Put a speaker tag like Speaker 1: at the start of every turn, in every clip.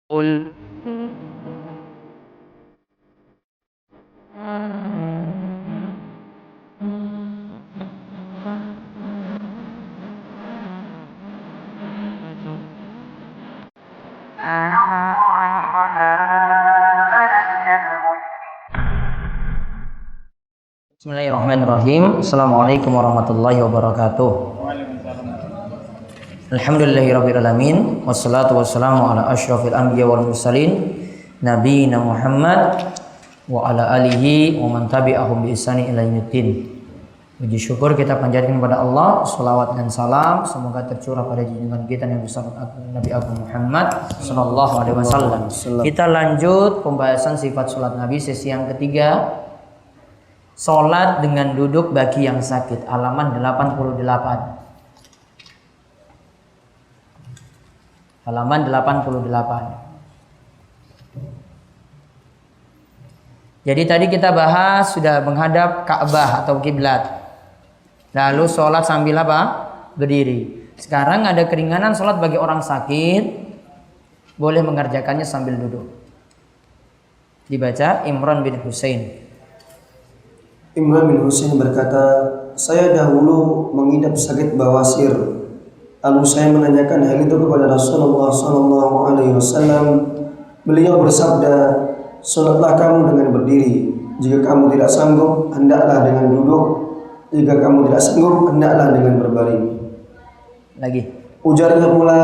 Speaker 1: قل
Speaker 2: Bismillahirrahmanirrahim. Assalamualaikum warahmatullahi wabarakatuh. Alhamdulillahirabbil alamin wassalatu wassalamu ala asyrafil anbiya wal mursalin nabiyina Muhammad wa ala alihi wa man tabi'ahum bi ihsani ila yaumiddin. Puji syukur kita panjatkan kepada Allah, salawat dan salam semoga tercurah pada junjungan kita Nabi Agung Muhammad sallallahu alaihi wasallam. Kita lanjut pembahasan sifat salat Nabi sesi yang ketiga. Salat dengan duduk bagi yang sakit, halaman 88. Halaman 88. Jadi tadi kita bahas sudah menghadap Ka'bah atau kiblat. Lalu salat sambil apa? Berdiri. Sekarang ada keringanan salat bagi orang sakit, boleh mengerjakannya sambil duduk. Dibaca Imran bin Husain.
Speaker 3: Imran bin Husain berkata, saya dahulu mengidap sakit bawasir. Lalu saya menanyakan hal itu kepada Rasulullah SAW. Beliau bersabda, salatlah kamu dengan berdiri. Jika kamu tidak sanggup, hendaklah dengan duduk. Jika kamu tidak sanggup, hendaklah dengan berbaring.
Speaker 2: Lagi.
Speaker 3: Ujarnya pula,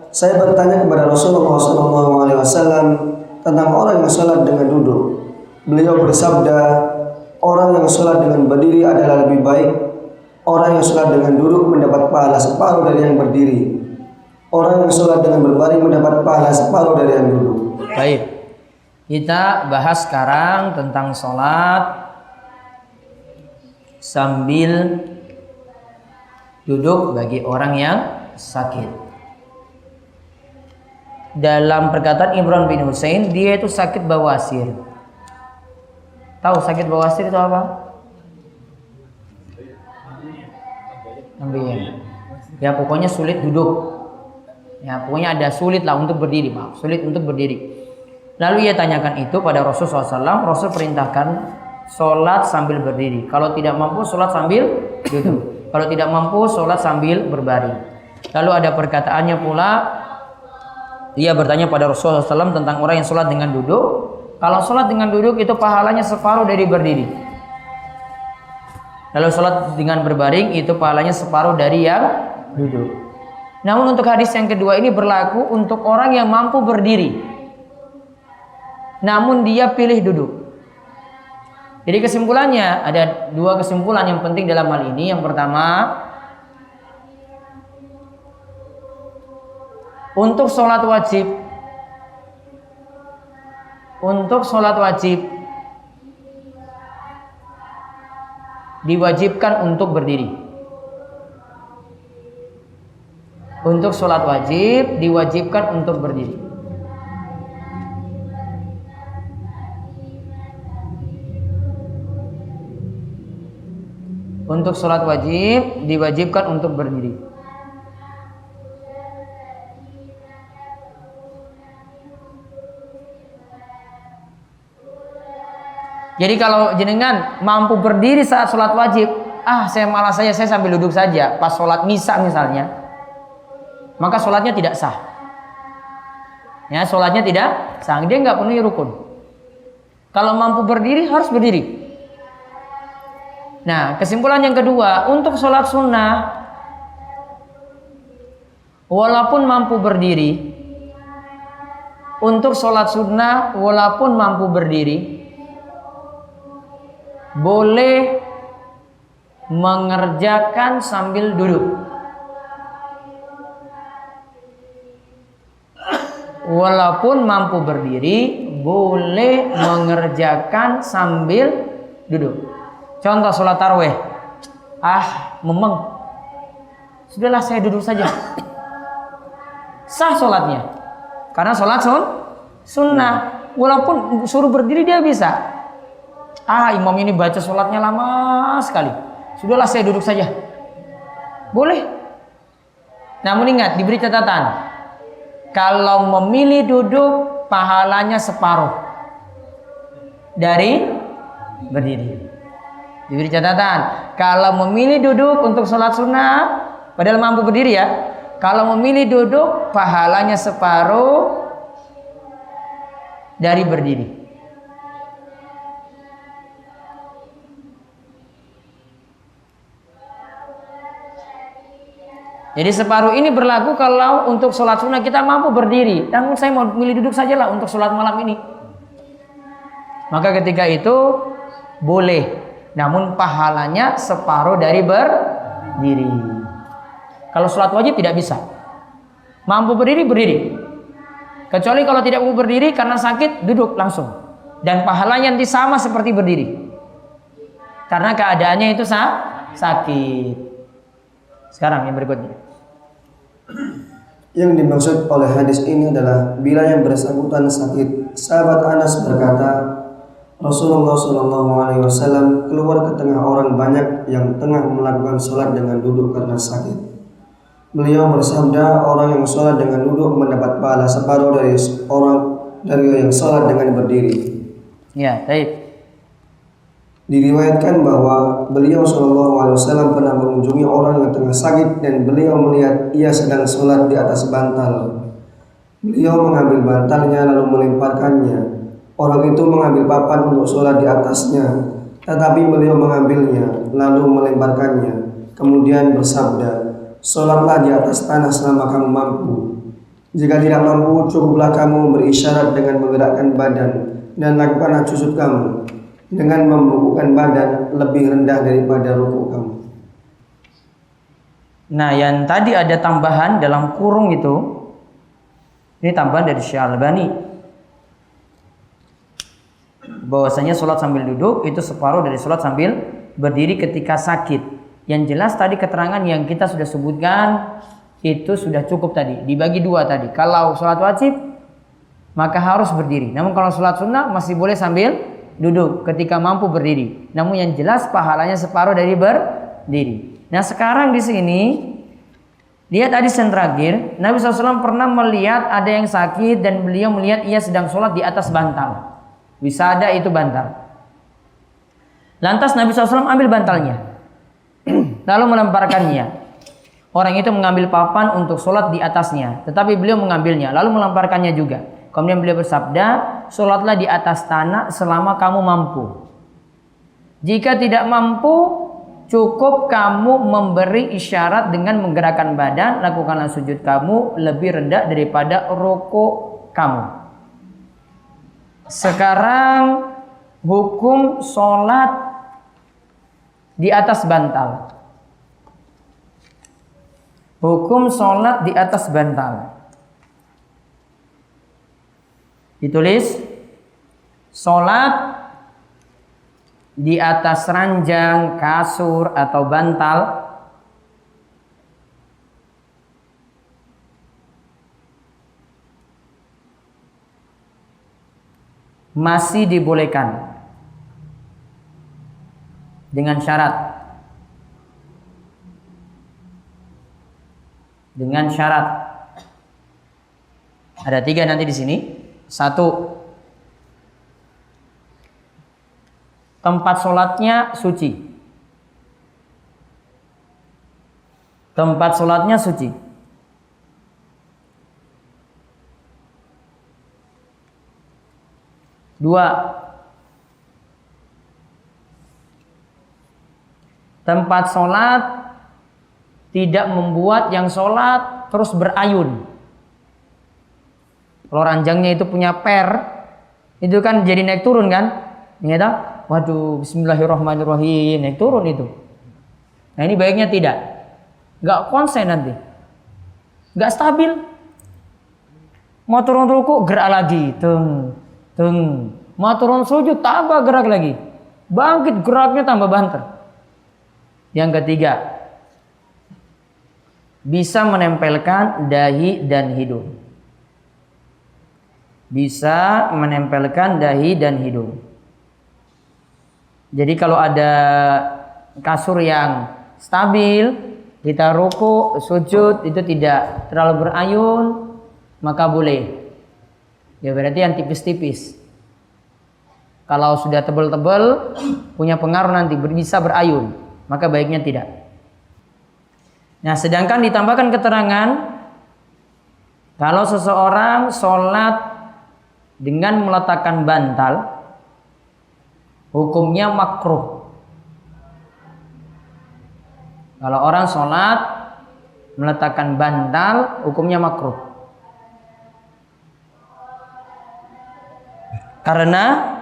Speaker 3: saya bertanya kepada Rasulullah SAW tentang orang yang salat dengan duduk. Beliau bersabda, orang yang sholat dengan berdiri adalah lebih baik. Orang yang sholat dengan duduk mendapat pahala separuh dari yang berdiri. Orang yang sholat dengan berbaring mendapat pahala separuh dari yang duduk.
Speaker 2: Baik. Kita bahas sekarang tentang sholat sambil duduk bagi orang yang sakit. Dalam perkataan Imran bin Husain, dia itu sakit bawasir. Tahu sakit bawasir itu apa? Ambil. Ya pokoknya sulit duduk. Ya pokoknya ada sulit lah untuk berdiri, maaf, sulit untuk berdiri. Lalu ia tanyakan itu pada Rasul SAW. Rasul perintahkan sholat sambil berdiri. Kalau tidak mampu sholat sambil duduk. Kalau tidak mampu sholat sambil berbaring. Lalu ada perkataannya pula. Ia bertanya pada Rasul SAW tentang orang yang sholat dengan duduk. Kalau sholat dengan duduk itu pahalanya separuh dari berdiri. Lalu sholat dengan berbaring itu pahalanya separuh dari yang duduk. Namun untuk hadis yang kedua ini berlaku untuk orang yang mampu berdiri, namun dia pilih duduk. Jadi kesimpulannya ada dua kesimpulan yang penting dalam hal ini. Yang pertama, untuk sholat wajib diwajibkan untuk berdiri. Untuk sholat wajib diwajibkan untuk berdiri. Untuk sholat wajib diwajibkan untuk berdiri. Jadi kalau jenengan mampu berdiri saat sholat wajib, saya sambil duduk saja pas sholat misa misalnya, maka sholatnya tidak sah. Ya, sholatnya tidak sah. Dia nggak penuhi rukun. Kalau mampu berdiri harus berdiri. Nah, kesimpulan yang kedua, untuk sholat sunnah, walaupun mampu berdiri, untuk sholat sunnah walaupun mampu berdiri, boleh mengerjakan sambil duduk. Walaupun mampu berdiri, boleh mengerjakan sambil duduk. Contoh sholat tarawih. Memang sudahlah saya duduk saja. Sah sholatnya. Karena sholat sunnah. Walaupun suruh berdiri dia bisa. Imam ini baca sholatnya lama sekali. Sudahlah saya duduk saja. Boleh. Namun ingat, diberi catatan. Kalau memilih duduk, pahalanya separuh dari berdiri. Diberi catatan, kalau memilih duduk untuk sholat sunnah, padahal mampu berdiri ya. Kalau memilih duduk, pahalanya separuh dari berdiri. Jadi separuh ini berlaku kalau untuk sholat sunnah kita mampu berdiri. Namun saya mau milih duduk sajalah untuk sholat malam ini. Maka ketika itu boleh. Namun pahalanya separuh dari berdiri. Kalau sholat wajib tidak bisa. Mampu berdiri, berdiri. Kecuali kalau tidak mampu berdiri karena sakit, duduk langsung. Dan pahalanya nanti sama seperti berdiri. Karena keadaannya itu sakit. Sekarang yang berikutnya.
Speaker 3: Yang dimaksud oleh hadis ini adalah bila yang bersangkutan sakit. Sahabat Anas berkata, Rasulullah SAW keluar ke tengah orang banyak yang tengah melakukan sholat dengan duduk karena sakit. Beliau bersabda, orang yang sholat dengan duduk mendapat pahala separuh dari yang sholat dengan berdiri.
Speaker 2: Ya, baik.
Speaker 3: Diriwayatkan bahwa beliau SAW pernah mengunjungi orang yang tengah sakit dan beliau melihat ia sedang sholat di atas bantal. Beliau mengambil bantalnya lalu melemparkannya. Orang itu mengambil papan untuk sholat di atasnya, tetapi beliau mengambilnya lalu melemparkannya. Kemudian bersabda, sholatlah di atas tanah selama kamu mampu. Jika tidak mampu, cukuplah kamu berisyarat dengan menggerakkan badan dan lakukanlah sujud kamu dengan membungkukkan badan lebih rendah daripada rukuk kamu.
Speaker 2: Nah, yang tadi ada tambahan dalam kurung itu, ini tambahan dari Syekh Al-Albani, bahwasanya sholat sambil duduk itu separuh dari sholat sambil berdiri ketika sakit. Yang jelas tadi keterangan yang kita sudah sebutkan itu sudah cukup tadi, dibagi dua tadi. Kalau sholat wajib maka harus berdiri. Namun kalau sholat sunnah masih boleh sambil duduk ketika mampu berdiri. Namun yang jelas pahalanya separuh dari berdiri. Nah sekarang di sini lihat hadis yang terakhir, Nabi SAW pernah melihat ada yang sakit dan beliau melihat ia sedang sholat di atas bantal. Wisada itu bantal. Lantas Nabi SAW ambil bantalnya, lalu melemparkannya. Orang itu mengambil papan untuk sholat di atasnya, tetapi beliau mengambilnya, lalu melemparkannya juga. Kemudian beliau bersabda, sholatlah di atas tanah selama kamu mampu. Jika tidak mampu, cukup kamu memberi isyarat dengan menggerakkan badan, lakukanlah sujud kamu lebih rendah daripada rukuk kamu. Sekarang hukum sholat di atas bantal. Hukum sholat di atas bantal. Ditulis, sholat di atas ranjang, kasur atau bantal masih dibolehkan dengan syarat. Dengan syarat. Ada 3 nanti di sini. 1, tempat sholatnya suci. Tempat sholatnya suci. 2, tempat sholat tidak membuat yang sholat terus berayun. Kalau ranjangnya itu punya per, itu kan jadi naik turun kan? Ingat tak? Waduh, bismillahirrahmanirrahim, naik turun itu. Nah ini baiknya tidak. Gak konsen nanti. Gak stabil. Mau turun ruku, gerak lagi. Mau turun sujud, tambah gerak lagi. Bangkit, geraknya tambah banter. Yang ketiga, bisa menempelkan dahi dan hidung. Bisa menempelkan dahi dan hidung. Jadi kalau ada kasur yang stabil, kita ruku, sujud itu tidak terlalu berayun, maka boleh. Ya berarti yang tipis-tipis. Kalau sudah tebal-tebal punya pengaruh nanti bisa berayun, maka baiknya tidak. Nah, sedangkan ditambahkan keterangan kalau seseorang sholat dengan meletakkan bantal, hukumnya makruh. Kalau orang sholat meletakkan bantal, hukumnya makruh. Karena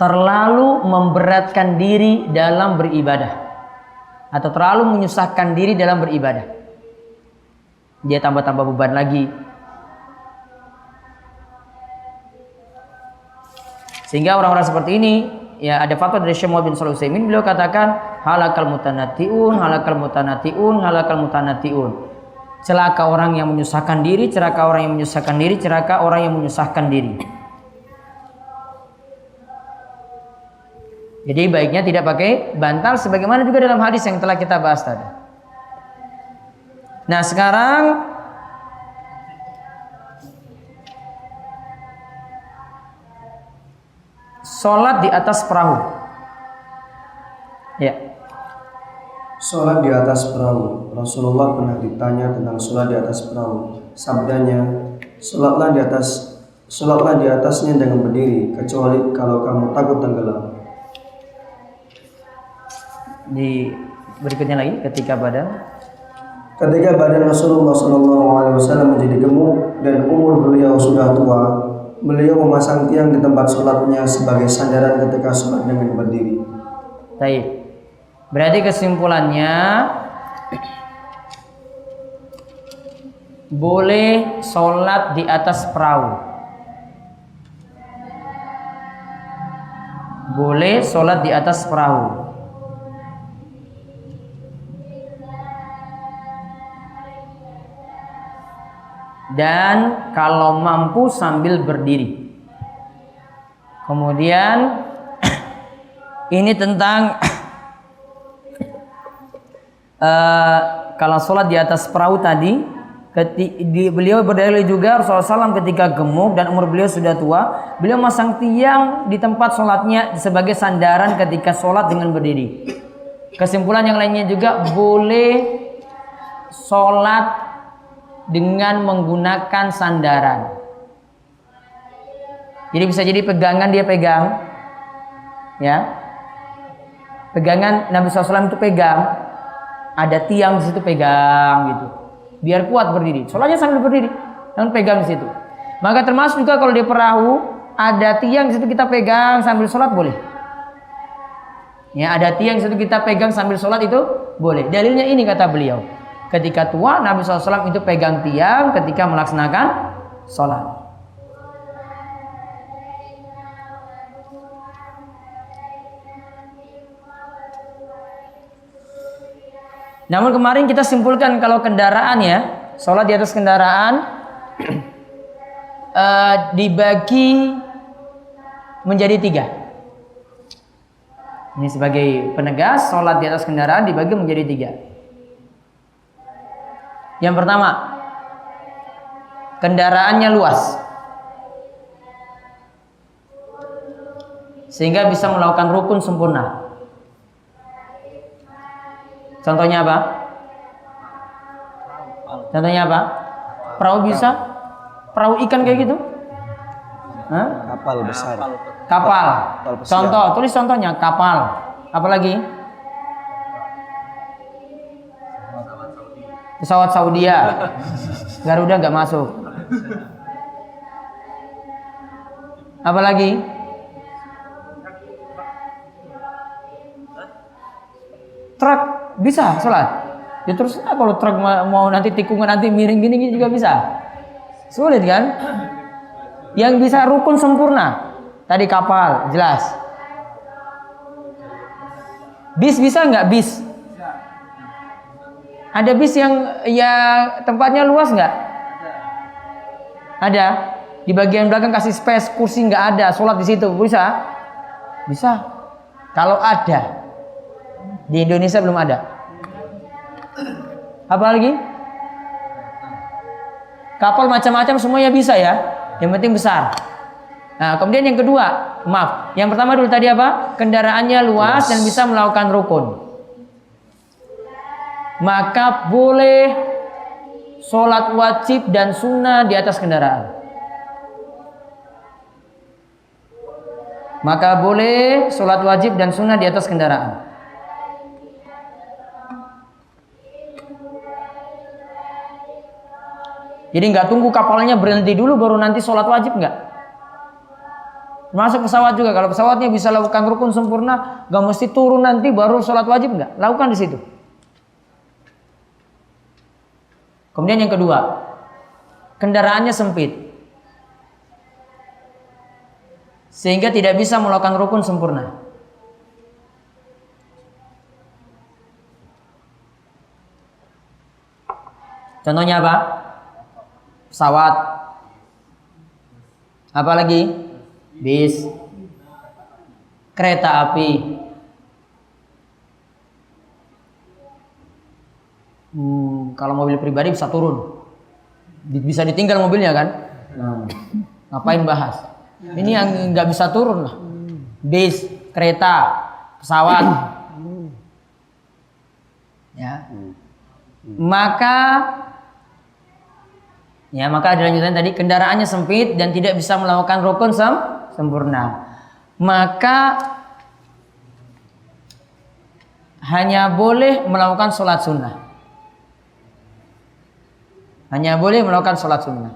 Speaker 2: terlalu memberatkan diri dalam beribadah, atau terlalu menyusahkan diri dalam beribadah. Dia tambah-tambah beban lagi. Sehingga orang-orang seperti ini, ya ada fatwa dari Syekh Muhammad bin Shalih Al-Utsaimin, beliau katakan halakal mutanatti'un, halakal mutanatti'un, halakal mutanatti'un. Celaka orang yang menyusahkan diri, celaka orang yang menyusahkan diri, celaka orang yang menyusahkan diri. Jadi baiknya tidak pakai bantal sebagaimana juga dalam hadis yang telah kita bahas tadi. Nah, sekarang sholat di atas perahu. Ya.
Speaker 3: Sholat di atas perahu. Rasulullah pernah ditanya tentang sholat di atas perahu. Sabdanya, sholatlah di atasnya dengan berdiri, kecuali kalau kamu takut tenggelam.
Speaker 2: Di berikutnya lagi, ketika badan
Speaker 3: Rasulullah SAW menjadi gemuk dan umur beliau sudah tua, beliau memasang tiang di tempat sholatnya sebagai sandaran ketika sholat dengan berdiri.
Speaker 2: Baik. Berarti kesimpulannya boleh sholat di atas perahu. Boleh sholat di atas perahu. Dan kalau mampu sambil berdiri. Kemudian ini tentang kalau sholat di atas perahu tadi, beliau berdalil juga Rasulullah SAW ketika gemuk dan umur beliau sudah tua, beliau masang tiang di tempat sholatnya sebagai sandaran ketika sholat dengan berdiri. Kesimpulan yang lainnya juga boleh sholat dengan menggunakan sandaran. Jadi bisa jadi pegangan dia pegang, ya. Pegangan Nabi SAW itu pegang, ada tiang di situ pegang gitu, biar kuat berdiri. Sholatnya sambil berdiri, dan pegang di situ. Maka termasuk juga kalau di perahu ada tiang di situ kita pegang sambil sholat boleh. Ya, ada tiang di situ kita pegang sambil sholat itu boleh. Dalilnya ini kata beliau. Ketika tua Nabi SAW itu pegang tiang ketika melaksanakan sholat. Namun kemarin kita simpulkan kalau kendaraan ya, sholat di atas kendaraan dibagi menjadi 3. Ini sebagai penegas, sholat di atas kendaraan dibagi menjadi 3. Yang pertama, kendaraannya luas sehingga bisa melakukan rukun sempurna. Contohnya apa? Perahu bisa? Perahu ikan kayak gitu? Hah?
Speaker 3: Kapal besar.
Speaker 2: Kapal. Contoh, tulis contohnya kapal. Apalagi? Pesawat Saudia, Garuda nggak masuk. Apalagi? Truk bisa sholat. Ya terus kalau truk mau nanti tikungan nanti miring gini juga bisa. Sulit kan? Yang bisa rukun sempurna. Tadi kapal jelas. Bis bisa nggak bis? Ada bis yang ya tempatnya luas nggak? Ada. Di bagian belakang kasih space, kursi nggak ada, sholat di situ bisa? Bisa. Kalau ada. Di Indonesia belum ada. Apa lagi? Kapal macam-macam semuanya bisa ya. Yang penting besar. Nah, kemudian yang kedua, maaf. Yang pertama dulu tadi apa? Kendaraannya luas dan bisa melakukan rukun. Maka boleh sholat wajib dan sunnah di atas kendaraan. Maka boleh sholat wajib dan sunnah di atas kendaraan. Jadi nggak tunggu kapalnya berhenti dulu baru nanti sholat wajib, nggak. Masuk pesawat juga, kalau pesawatnya bisa lakukan rukun sempurna, nggak mesti turun nanti baru sholat wajib, nggak. Lakukan di situ. Kemudian yang kedua, kendaraannya sempit, sehingga tidak bisa melakukan rukun sempurna. Contohnya apa? Pesawat. Apa lagi? Bis, kereta api. Kalau mobil pribadi bisa turun, bisa ditinggal mobilnya kan? Ngapain bahas? Ini yang nggak bisa turun lah. Bis, kereta, pesawat. Ya. Maka ada lanjutan tadi, kendaraannya sempit dan tidak bisa melakukan rukun sempurna. Maka hanya boleh melakukan sholat sunnah. Hanya boleh melakukan sholat sunnah.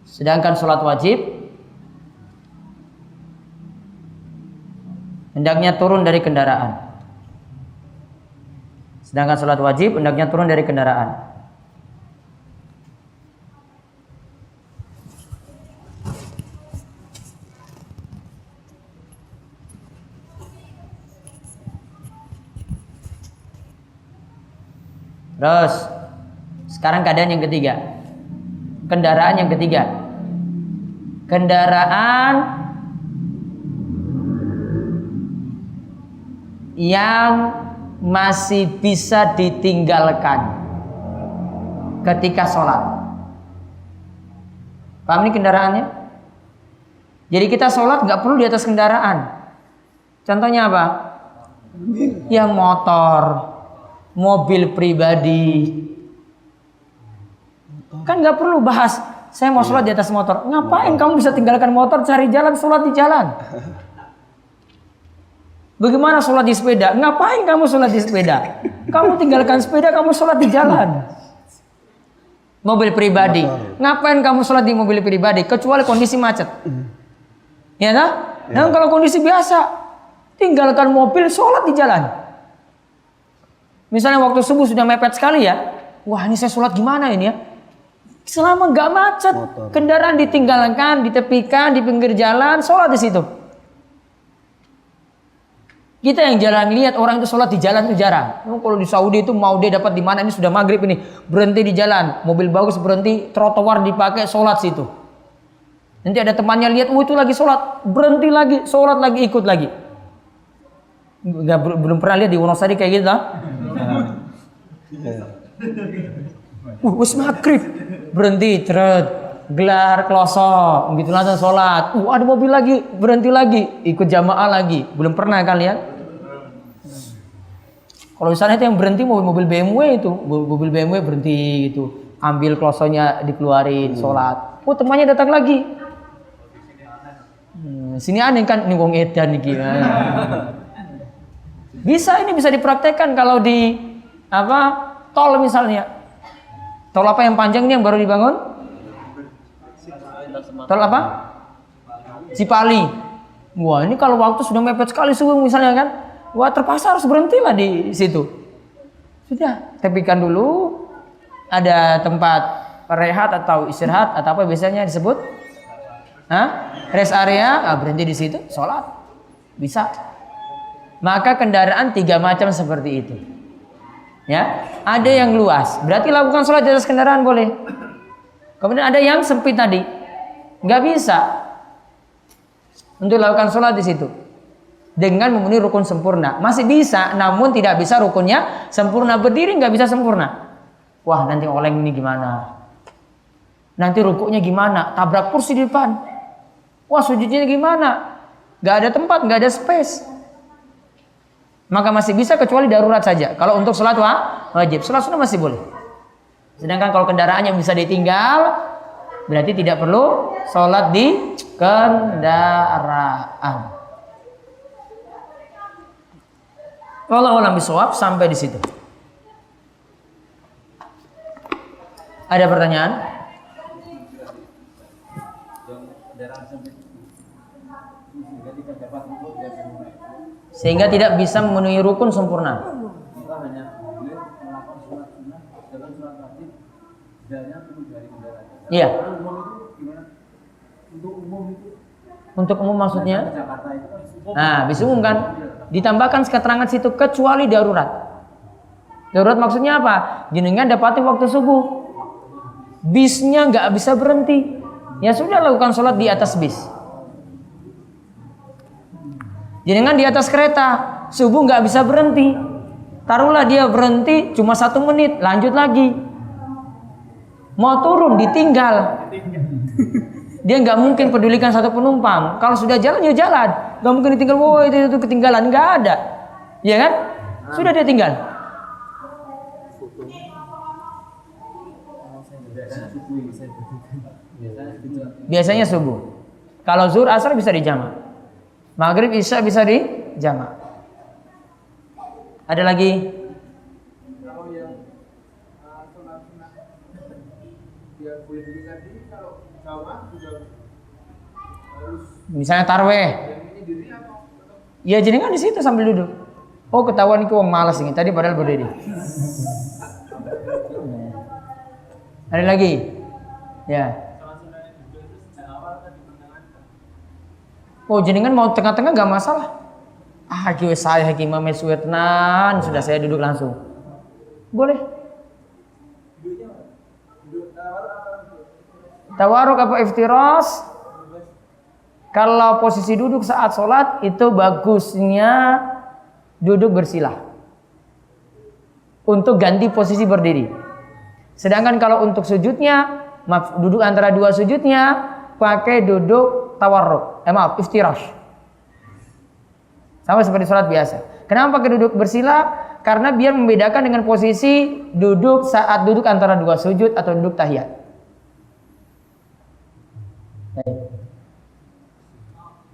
Speaker 2: Sedangkan sholat wajib hendaknya turun dari kendaraan. Sedangkan sholat wajib hendaknya turun dari kendaraan. Terus sekarang keadaan yang ketiga, kendaraan yang ketiga, kendaraan yang masih bisa ditinggalkan ketika sholat. Paham ini kendaraannya? Jadi kita sholat nggak perlu di atas kendaraan. Contohnya apa? Yang motor, mobil pribadi, kan nggak perlu bahas. Saya mau sholat di atas motor. Ngapain kamu bisa tinggalkan motor, cari jalan, sholat di jalan? Bagaimana sholat di sepeda? Ngapain kamu sholat di sepeda? Kamu tinggalkan sepeda, kamu sholat di jalan. Mobil pribadi, ngapain kamu sholat di mobil pribadi? Kecuali kondisi macet. Ya kan? Nah, kalau kondisi biasa, tinggalkan mobil, sholat di jalan. Misalnya waktu subuh sudah mepet sekali ya. Wah, ini saya sholat gimana ini ya? Selama nggak macet, kendaraan ditinggalkan, ditepikan di pinggir jalan, sholat di situ. Kita yang jarang lihat orang itu sholat di jalan itu jarang. Kalau di Saudi itu mau dia dapat di mana, ini sudah maghrib ini, berhenti di jalan, mobil bagus berhenti, trotoar dipakai, sholat situ. Nanti ada temannya lihat, itu lagi sholat, berhenti lagi, sholat lagi, ikut lagi. Belum pernah lihat di Wonosari kayak gitu, lah. Wis maghrib, berhenti, gelar kloso, gitu langsung sholat. Ada mobil lagi, berhenti lagi, ikut jamaah lagi. Belum pernah kalian? Kalau misalnya itu yang berhenti mobil BMW itu, mobil BMW berhenti gitu, ambil klosonya dikeluarin, sholat. Temannya datang lagi. Sini aneh kan, ini wong edan nih gimana? Bisa, ini bisa dipraktekkan kalau di tol misalnya. Tol apa yang panjang ini yang baru dibangun? Tol apa? Cipali. Wah, ini kalau waktu sudah mepet sekali subuh misalnya kan, wah terpaksa harus berhentilah di situ. Sudah, tepikan dulu. Ada tempat rehat atau istirahat atau apa biasanya disebut? Rest area, berhenti di situ, sholat. Bisa. Maka kendaraan 3 macam seperti itu. Ya, ada yang luas, berarti lakukan sholat di atas kendaraan boleh. Kemudian ada yang sempit tadi, nggak bisa untuk lakukan sholat di situ dengan memenuhi rukun sempurna. Masih bisa, namun tidak bisa rukunnya sempurna. Berdiri nggak bisa sempurna. Wah, nanti oleng ini gimana? Nanti rukuknya gimana? Tabrak kursi di depan. Wah, sujudnya gimana? Gak ada tempat, gak ada space. Maka masih bisa kecuali darurat saja. Kalau untuk sholat wajib, sholat sunnah masih boleh. Sedangkan kalau kendaraannya bisa ditinggal, berarti tidak perlu sholat di kendaraan. Wallahu a'lam bishawab, sampai di situ. Ada pertanyaan? Sehingga tidak bisa memenuhi rukun sempurna. Iya. Untuk umum maksudnya? Nah, bisa umum kan? Ditambahkan keterangan situ kecuali darurat. Darurat maksudnya apa? Jenengan dapati waktu subuh, bisnya nggak bisa berhenti. Ya sudah, lakukan sholat di atas bis. Jenengan di atas kereta, subuh nggak bisa berhenti. Taruhlah dia berhenti cuma 1 menit, lanjut lagi. Mau turun ditinggal. Dia nggak mungkin pedulikan satu penumpang. Kalau sudah jalan ya jalan, nggak mungkin ditinggal. Wah, itu ketinggalan, nggak ada, ya kan? Sudah dia tinggal. Biasanya subuh. Kalau zuhur asar bisa dijamak. Maghrib isya bisa dijamak. Ada lagi? Misalnya tarweh. Ya jenengan di situ sambil duduk. Oh, ketahuan itu wong malas ini. Tadi padahal berdiri. Ada lagi? Ya. Oh, jenengan mau tengah-tengah gak masalah. Kiwe saya imam suwetenan, sudah saya duduk langsung. Boleh. Tawaruk apa iftiras? Kalau posisi duduk saat sholat itu bagusnya duduk bersilah untuk ganti posisi berdiri. Sedangkan kalau untuk sujudnya, duduk antara dua sujudnya pakai duduk tawarruk. Iftirash. Sama seperti sholat biasa. Kenapa pakai duduk bersila? Karena biar membedakan dengan posisi duduk saat duduk antara dua sujud atau duduk tahiyat.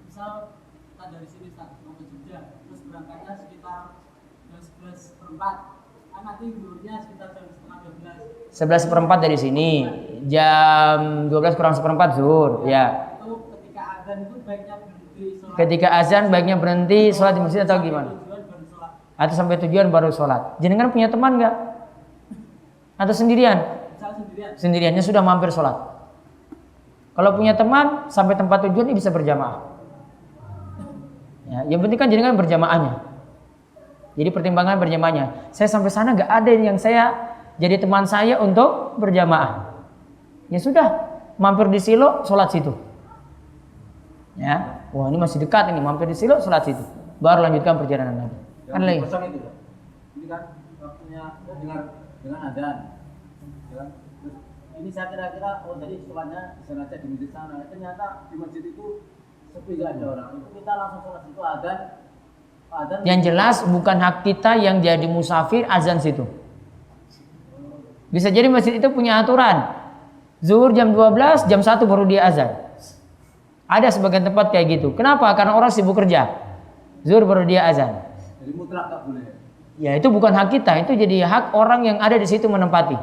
Speaker 1: Misal kita dari sini mau ke Jogja, terus berangkatnya sekitar jam 11:04. Kan nanti dulunya sekitar jam setengah 12.
Speaker 2: 11:04 dari sini, jam 12 kurang 1/4 zuhur, ya.
Speaker 1: Itu ketika azan itu baiknya berhenti sholat.
Speaker 2: Ketika azan baiknya berhenti sholat di masjid atau gimana? Atau sampai tujuan baru sholat. Jenengan punya teman nggak? Atau sendirian? Sendiriannya sudah mampir sholat. Kalau punya teman sampai tempat tujuan ini bisa berjamaah. Ya, yang penting kan jenengan berjamaahnya. Jadi pertimbangan berjamaahnya. Saya sampai sana nggak ada yang saya jadi teman saya untuk berjamaah. Ya sudah, mampir di Silo, sholat situ. Ya, wah ini masih dekat ini, mampir di Silo, sholat situ. Baru lanjutkan perjalanan lagi. Kan lagi.
Speaker 1: Kosong itu, ini kan waktunya dengan azan. Ya, terus ini saya kira-kira jadi sholatnya sengaja di masjid sana. Ternyata di masjid itu sepi, nggak ada orang. Itu kita langsung sholat situ azan.
Speaker 2: Yang jelas bukan hak kita yang jadi musafir azan situ. Bisa jadi masjid itu punya aturan. Zuhur jam 12, jam 1 baru dia azan. Ada sebagian tempat kayak gitu. Kenapa? Karena orang sibuk kerja. Zuhur baru dia azan.
Speaker 1: Jadi mutlak tak boleh.
Speaker 2: Ya itu bukan hak kita, itu jadi hak orang yang ada di situ menempati.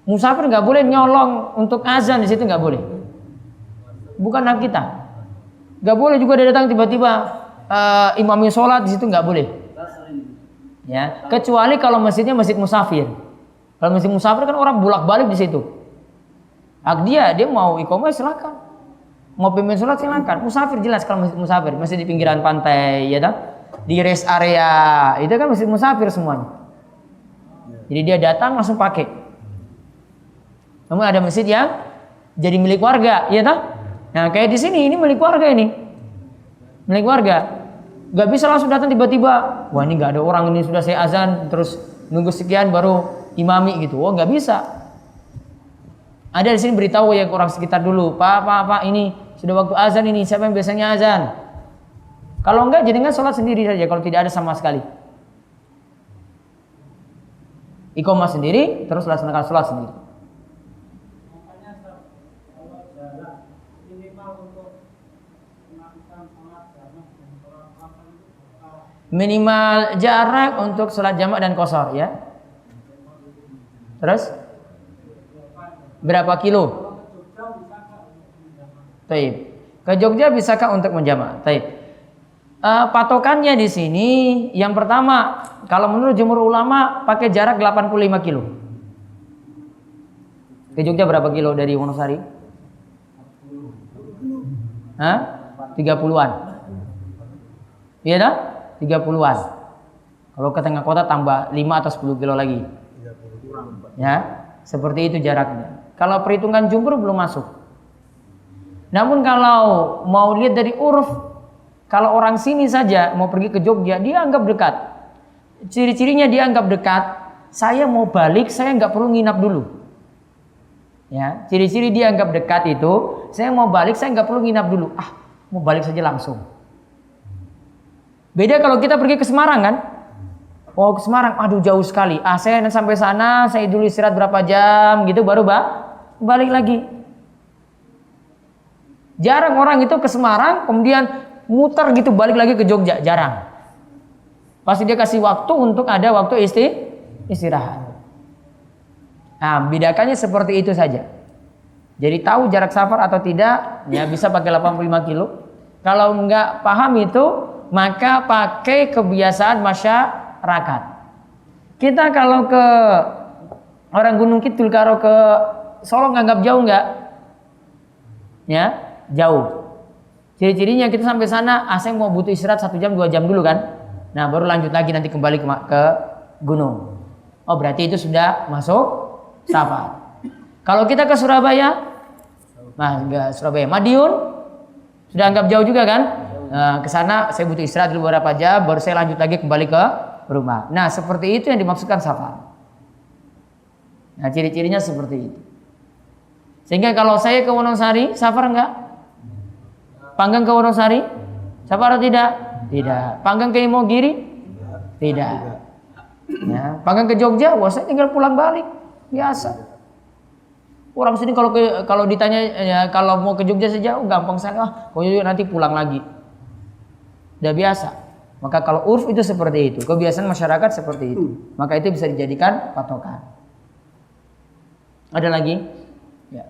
Speaker 2: Musafir nggak boleh nyolong untuk azan di situ, nggak boleh. Bukan hak kita. Nggak boleh juga dia datang tiba-tiba imamnya sholat di situ, nggak boleh. Ya, kecuali kalau masjidnya masjid musafir. Kalau masjid musafir kan orang bolak-balik di situ. Hak dia mau iqomah silakan. Mau pimpin sholat silakan. Musafir jelas kalau masjid musafir, masih di pinggiran pantai, ya tak? Di rest area itu kan masjid musafir semuanya. Jadi dia datang langsung pakai. Namun ada masjid yang jadi milik warga, ya tak? Nah kayak di sini ini milik warga ini, milik warga. Gak bisa langsung datang tiba-tiba. Wah ini gak ada orang, ini sudah saya azan, terus nunggu sekian baru imami gitu. Oh nggak bisa. Ada di sini beritahu ya ke orang sekitar dulu, Pak, ini sudah waktu azan ini, siapa yang biasanya azan? Kalau enggak, jenengan sholat sendiri saja kalau tidak ada sama sekali. Iqamah sendiri, terus laksanakan sholat sendiri. Minimal jarak untuk sholat jamak dan qashar ya. Terus berapa kilo? Taib. Ke Jogja bisakah untuk menjamak? Taib. Patokannya di sini yang pertama, kalau menurut jumhur ulama pakai jarak 85 kilo. Ke Jogja berapa kilo dari Wonosari? Hah? 30-an. Iya dah? 30-an. Kalau ke tengah kota tambah 5 atau 10 kilo lagi. Ya, seperti itu jaraknya. Kalau perhitungan jumhur belum masuk. Namun kalau mau lihat dari uruf, kalau orang sini saja mau pergi ke Jogja, dia anggap dekat. Ciri-cirinya dia anggap dekat. Saya mau balik, saya nggak perlu nginap dulu. Ya, ciri-ciri dia anggap dekat itu, saya mau balik, saya nggak perlu nginap dulu. Mau balik saja langsung. Beda kalau kita pergi ke Semarang kan? Oh ke Semarang, aduh jauh sekali. Saya sampai sana, saya dulu istirahat berapa jam gitu, baru balik lagi. Jarang orang itu ke Semarang, kemudian muter gitu balik lagi ke Jogja, jarang. Pasti dia kasih waktu untuk ada waktu istirahat. Nah, bedakannya seperti itu saja. Jadi tahu jarak safar atau tidak, ya bisa pakai 85 kilo. Kalau nggak paham itu, maka pakai kebiasaan masyarakat. Kita kalau ke orang Gunung Kidul, kalau ke Solo nganggap jauh nggak? Ya, jauh. Ciri-cirinya kita sampai sana, saya mau butuh istirahat 1 jam 2 jam dulu kan. Nah baru lanjut lagi nanti kembali ke gunung. Oh berarti itu sudah masuk safar. Kalau kita ke Surabaya, enggak Surabaya, Madiun sudah anggap jauh juga kan? Nah, ke sana saya butuh istirahat dulu beberapa jam, baru saya lanjut lagi kembali ke rumah. Nah seperti itu yang dimaksudkan safar. Nah ciri-cirinya seperti itu. Sehingga kalau saya ke Wonosari, safar enggak? Panggang ke Wonosari, safar atau tidak? Tidak. Panggang ke Imogiri? Tidak. Ya, panggang ke Jogja, wah saya tinggal pulang balik, biasa. Orang sini kalau ditanya ya, kalau mau ke Jogja saja, gampang saya, nanti pulang lagi. Udah biasa. Maka kalau urf itu seperti itu, kebiasaan masyarakat seperti itu, maka itu bisa dijadikan patokan. Ada lagi? Ya.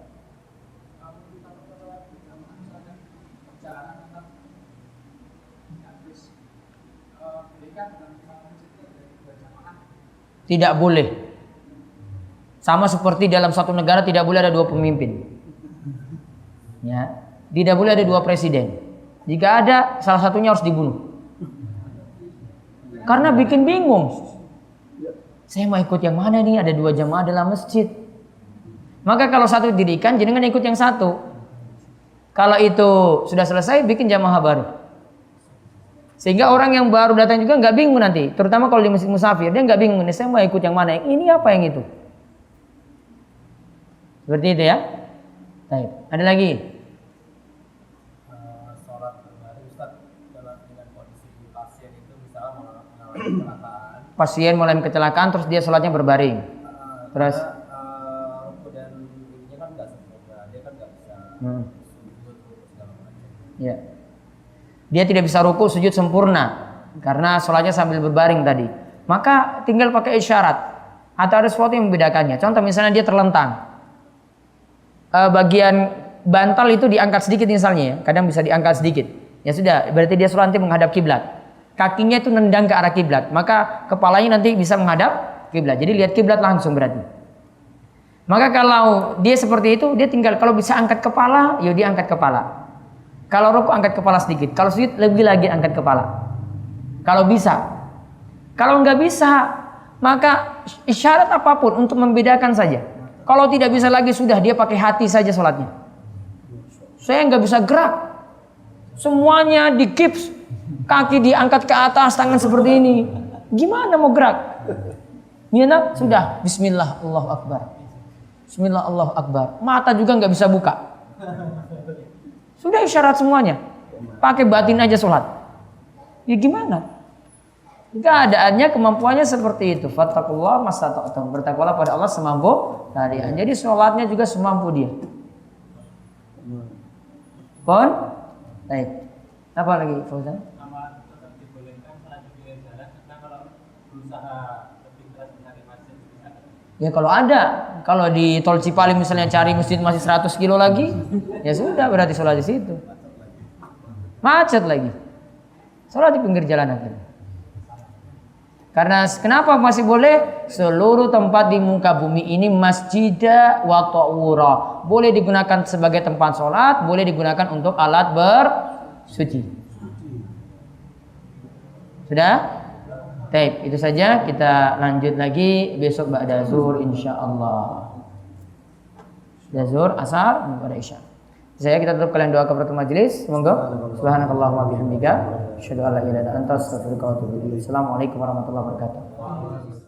Speaker 2: Tidak boleh. Sama seperti dalam satu negara tidak boleh ada 2 pemimpin. Ya, tidak boleh ada 2 presiden. Jika ada, salah satunya harus dibunuh. Karena bikin bingung. Saya mau ikut yang mana nih? Ada 2 jamaah dalam masjid. Maka kalau satu didirikan, jangan ikut yang satu. Kalau itu sudah selesai, bikin jamaah baru. Sehingga orang yang baru datang juga nggak bingung nanti, terutama kalau di masjid musafir, dia nggak bingung, saya mau ikut yang mana, yang ini apa yang itu. Seperti itu ya. Baik. Ada lagi?
Speaker 4: Sholat berbaring Ustaz dengan kondisi pasien itu misalnya mengalami kecelakaan.
Speaker 2: Pasien mengalami kecelakaan terus dia sholatnya berbaring. Terus
Speaker 4: ruku dan ininya kan nggak sempurna, dia kan nggak bisa sujud segala macam.
Speaker 2: Ya. Dia tidak bisa ruku sujud sempurna karena sholatnya sambil berbaring tadi. Maka tinggal pakai isyarat atau ada sesuatu yang membedakannya. Contoh misalnya dia terlentang, bagian bantal itu diangkat sedikit misalnya ya, kadang bisa diangkat sedikit. Ya sudah, berarti dia sholat nanti menghadap kiblat. Kakinya itu nendang ke arah kiblat, maka kepalanya nanti bisa menghadap kiblat. Jadi lihat kiblat langsung berarti. Maka kalau dia seperti itu, dia tinggal kalau bisa angkat kepala, ya dia angkat kepala. Kalau ruku angkat kepala sedikit, kalau sujud lebih lagi angkat kepala. Kalau bisa. Kalau nggak bisa, maka isyarat apapun untuk membedakan saja. Kalau tidak bisa lagi sudah dia pakai hati saja sholatnya. Saya nggak bisa gerak, semuanya digips, kaki diangkat ke atas, tangan seperti ini. Gimana mau gerak? Niat sudah Bismillah Allahu Akbar. Bismillah Allahu Akbar. Mata juga nggak bisa buka. Sudah isyarat semuanya. Pakai batin aja sholat. Ya gimana? Keadaannya, kemampuannya seperti itu. Fattakullah mastata'tum. Bertakwalah pada Allah semampu kalian. Jadi sholatnya juga semampu dia. Pon? Baik. Apa lagi, Fauzan?
Speaker 4: Sama tetap dibolehkan salat di pinggir jalan karena kalau berusaha lebih keras mencari masjid bisa.
Speaker 2: Ya kalau ada. Kalau di tol Cipali misalnya cari masjid masih 100 kilo lagi, ya sudah berarti sholat di situ. Macet lagi. Sholat di pinggir jalan akhirnya. Karena kenapa masih boleh? Seluruh tempat di muka bumi ini masjidah wa ta'ura. Boleh digunakan sebagai tempat sholat, boleh digunakan untuk alat bersuci. Sudah? Baik, itu saja. Kita lanjut lagi besok ba'da zuhur insyaallah. Ba'da zuhur, asar, pada isya. Saya kita tutup kalian doa kepada majelis. Semoga subhanakallahumma bihamdika asyhadu an la ilaha illa anta astaghfiruka wa atubu ilaik. Assalamualaikum warahmatullahi wabarakatuh.